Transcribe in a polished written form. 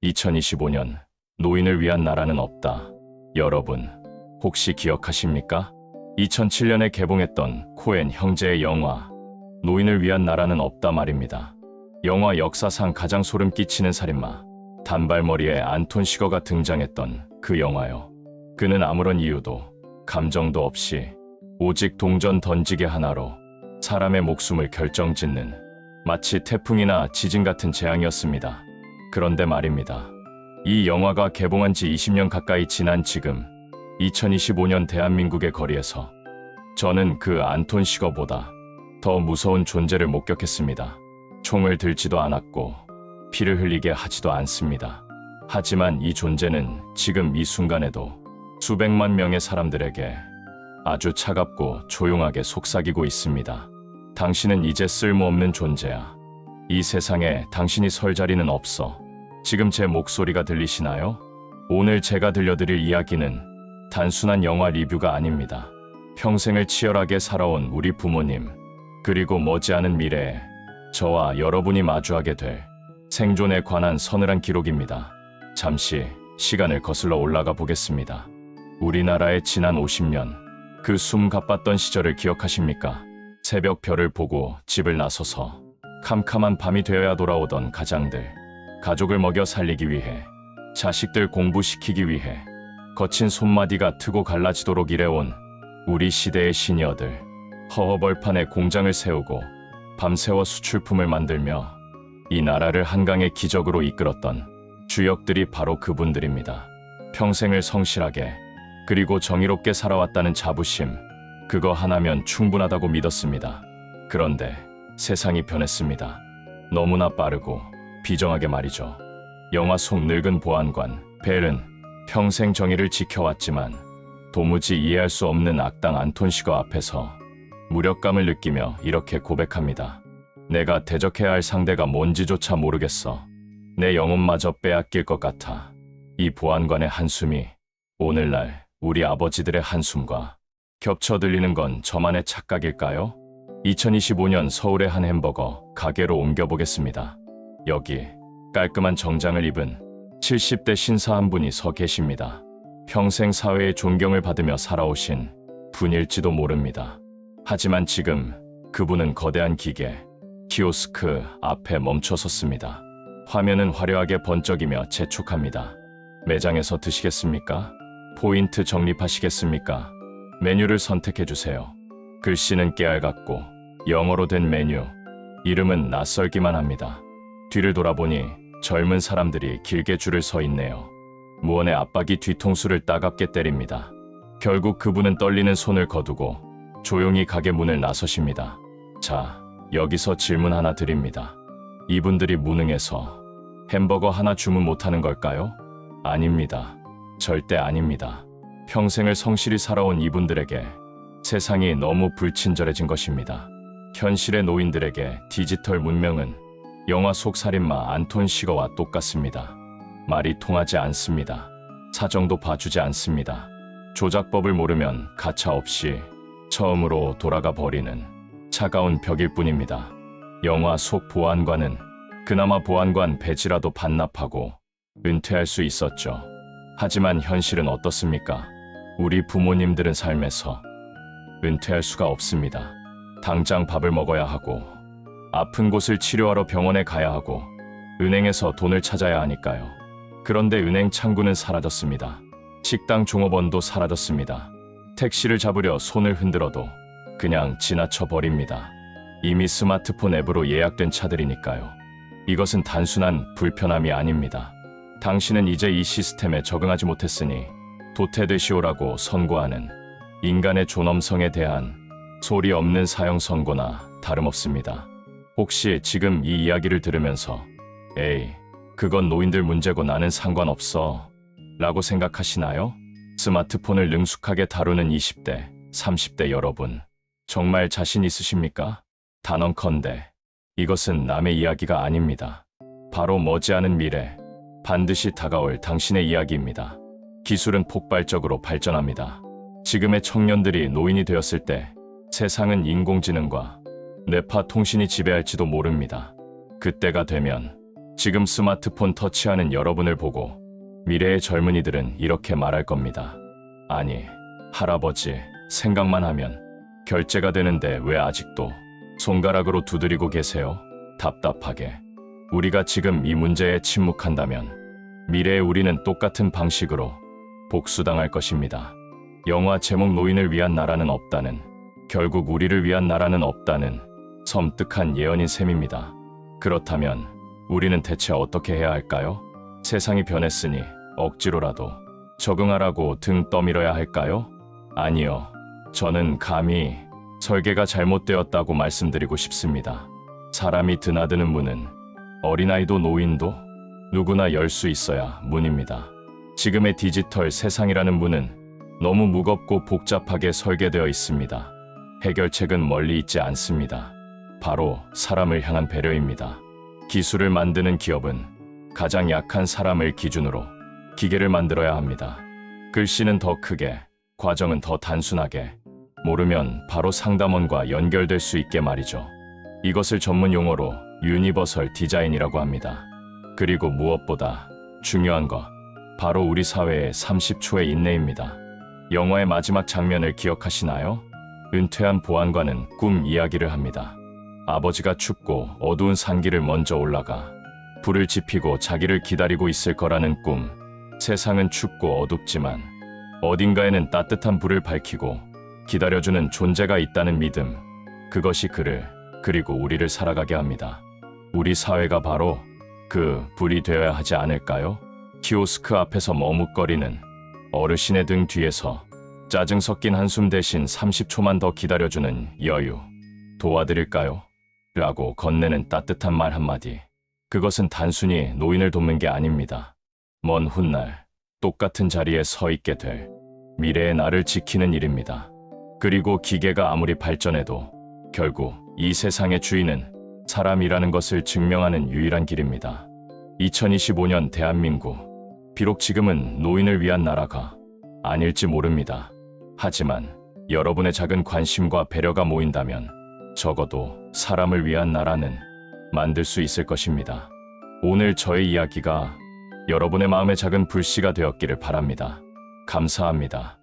2025년 노인을 위한 나라는 없다. 여러분, 혹시 기억하십니까? 2007년에 개봉했던 코엔 형제의 영화 노인을 위한 나라는 없다 말입니다. 영화 역사상 가장 소름 끼치는 살인마 단발머리의 안톤 시거가 등장했던 그 영화요. 그는 아무런 이유도 감정도 없이 오직 동전 던지기 하나로 사람의 목숨을 결정짓는 마치 태풍이나 지진 같은 재앙이었습니다. 그런데 말입니다. 이 영화가 개봉한 지 20년 가까이 지난 지금 2025년 대한민국의 거리에서 저는 그 안톤 시거보다 더 무서운 존재를 목격했습니다. 총을 들지도 않았고 피를 흘리게 하지도 않습니다. 하지만 이 존재는 지금 이 순간에도 수백만 명의 사람들에게 아주 차갑고 조용하게 속삭이고 있습니다. 당신은 이제 쓸모없는 존재야. 이 세상에 당신이 설 자리는 없어. 지금 제 목소리가 들리시나요? 오늘 제가 들려드릴 이야기는 단순한 영화 리뷰가 아닙니다. 평생을 치열하게 살아온 우리 부모님, 그리고 머지않은 미래에 저와 여러분이 마주하게 될 생존에 관한 서늘한 기록입니다. 잠시 시간을 거슬러 올라가 보겠습니다. 우리나라의 지난 50년, 그 숨 가빴던 시절을 기억하십니까? 새벽 별을 보고 집을 나서서 캄캄한 밤이 되어야 돌아오던 가장들, 가족을 먹여 살리기 위해, 자식들 공부시키기 위해 거친 손마디가 트고 갈라지도록 일해온 우리 시대의 시니어들, 허허벌판에 공장을 세우고 밤새워 수출품을 만들며 이 나라를 한강의 기적으로 이끌었던 주역들이 바로 그분들입니다. 평생을 성실하게 그리고 정의롭게 살아왔다는 자부심, 그거 하나면 충분하다고 믿었습니다. 그런데 세상이 변했습니다. 너무나 빠르고 비정하게 말이죠. 영화 속 늙은 보안관 벨은 평생 정의를 지켜왔지만 도무지 이해할 수 없는 악당 안톤 시거 앞에서 무력감을 느끼며 이렇게 고백합니다. 내가 대적해야 할 상대가 뭔지조차 모르겠어. 내 영혼마저 빼앗길 것 같아. 이 보안관의 한숨이 오늘날 우리 아버지들의 한숨과 겹쳐 들리는 건 저만의 착각일까요? 2025년 서울의 한 햄버거 가게로 옮겨보겠습니다. 여기 깔끔한 정장을 입은 70대 신사 한 분이 서 계십니다. 평생 사회의 존경을 받으며 살아오신 분일지도 모릅니다. 하지만 지금 그분은 거대한 기계, 키오스크 앞에 멈춰 섰습니다. 화면은 화려하게 번쩍이며 재촉합니다. 매장에서 드시겠습니까? 포인트 적립하시겠습니까? 메뉴를 선택해주세요. 글씨는 깨알같고 영어로 된 메뉴, 이름은 낯설기만 합니다. 뒤를 돌아보니 젊은 사람들이 길게 줄을 서 있네요. 무언의 압박이 뒤통수를 따갑게 때립니다. 결국 그분은 떨리는 손을 거두고 조용히 가게 문을 나서십니다. 자, 여기서 질문 하나 드립니다. 이분들이 무능해서 햄버거 하나 주문 못하는 걸까요? 아닙니다. 절대 아닙니다. 평생을 성실히 살아온 이분들에게 세상이 너무 불친절해진 것입니다. 현실의 노인들에게 디지털 문명은 영화 속 살인마 안톤 시거와 똑같습니다. 말이 통하지 않습니다. 사정도 봐주지 않습니다. 조작법을 모르면 가차없이 처음으로 돌아가 버리는 차가운 벽일 뿐입니다. 영화 속 보안관은 그나마 보안관 배지라도 반납하고 은퇴할 수 있었죠. 하지만 현실은 어떻습니까? 우리 부모님들은 삶에서 은퇴할 수가 없습니다. 당장 밥을 먹어야 하고, 아픈 곳을 치료하러 병원에 가야 하고, 은행에서 돈을 찾아야 하니까요. 그런데 은행 창구는 사라졌습니다. 식당 종업원도 사라졌습니다. 택시를 잡으려 손을 흔들어도 그냥 지나쳐 버립니다. 이미 스마트폰 앱으로 예약된 차들이니까요. 이것은 단순한 불편함이 아닙니다. 당신은 이제 이 시스템에 적응하지 못했으니 도태되시오라고 선고하는 인간의 존엄성에 대한 소리 없는 사형 선고나 다름없습니다. 혹시 지금 이 이야기를 들으면서 에이, 그건 노인들 문제고 나는 상관없어 라고 생각하시나요? 스마트폰을 능숙하게 다루는 20대, 30대 여러분, 정말 자신 있으십니까? 단언컨대 이것은 남의 이야기가 아닙니다. 바로 머지않은 미래, 반드시 다가올 당신의 이야기입니다. 기술은 폭발적으로 발전합니다. 지금의 청년들이 노인이 되었을 때 세상은 인공지능과 뇌파 통신이 지배할지도 모릅니다. 그때가 되면 지금 스마트폰 터치하는 여러분을 보고 미래의 젊은이들은 이렇게 말할 겁니다. 아니, 할아버지, 생각만 하면 결제가 되는데 왜 아직도 손가락으로 두드리고 계세요? 답답하게. 우리가 지금 이 문제에 침묵한다면 미래의 우리는 똑같은 방식으로 복수당할 것입니다. 영화 제목 노인을 위한 나라는 없다는, 결국 우리를 위한 나라는 없다는 섬뜩한 예언인 셈입니다. 그렇다면 우리는 대체 어떻게 해야 할까요? 세상이 변했으니 억지로라도 적응하라고 등 떠밀어야 할까요? 아니요. 저는 감히 설계가 잘못되었다고 말씀드리고 싶습니다. 사람이 드나드는 문은 어린아이도 노인도 누구나 열 수 있어야 문입니다. 지금의 디지털 세상이라는 문은 너무 무겁고 복잡하게 설계되어 있습니다. 해결책은 멀리 있지 않습니다. 바로 사람을 향한 배려입니다. 기술을 만드는 기업은 가장 약한 사람을 기준으로 기계를 만들어야 합니다. 글씨는 더 크게, 과정은 더 단순하게, 모르면 바로 상담원과 연결될 수 있게 말이죠. 이것을 전문 용어로 유니버설 디자인이라고 합니다. 그리고 무엇보다 중요한 것, 바로 우리 사회의 30초의 인내입니다. 영화의 마지막 장면을 기억하시나요? 은퇴한 보안관은 꿈 이야기를 합니다. 아버지가 춥고 어두운 산길을 먼저 올라가 불을 지피고 자기를 기다리고 있을 거라는 꿈. 세상은 춥고 어둡지만 어딘가에는 따뜻한 불을 밝히고 기다려주는 존재가 있다는 믿음. 그것이 그를, 그리고 우리를 살아가게 합니다. 우리 사회가 바로 그 불이 되어야 하지 않을까요? 키오스크 앞에서 머뭇거리는 어르신의 등 뒤에서 짜증 섞인 한숨 대신 30초만 더 기다려주는 여유. 도와드릴까요? 라고 건네는 따뜻한 말 한마디. 그것은 단순히 노인을 돕는 게 아닙니다. 먼 훗날 똑같은 자리에 서 있게 될 미래의 나를 지키는 일입니다. 그리고 기계가 아무리 발전해도 결국 이 세상의 주인은 사람이라는 것을 증명하는 유일한 길입니다. 2025년 대한민국. 비록 지금은 노인을 위한 나라가 아닐지 모릅니다. 하지만 여러분의 작은 관심과 배려가 모인다면 적어도 사람을 위한 나라는 만들 수 있을 것입니다. 오늘 저의 이야기가 여러분의 마음의 작은 불씨가 되었기를 바랍니다. 감사합니다.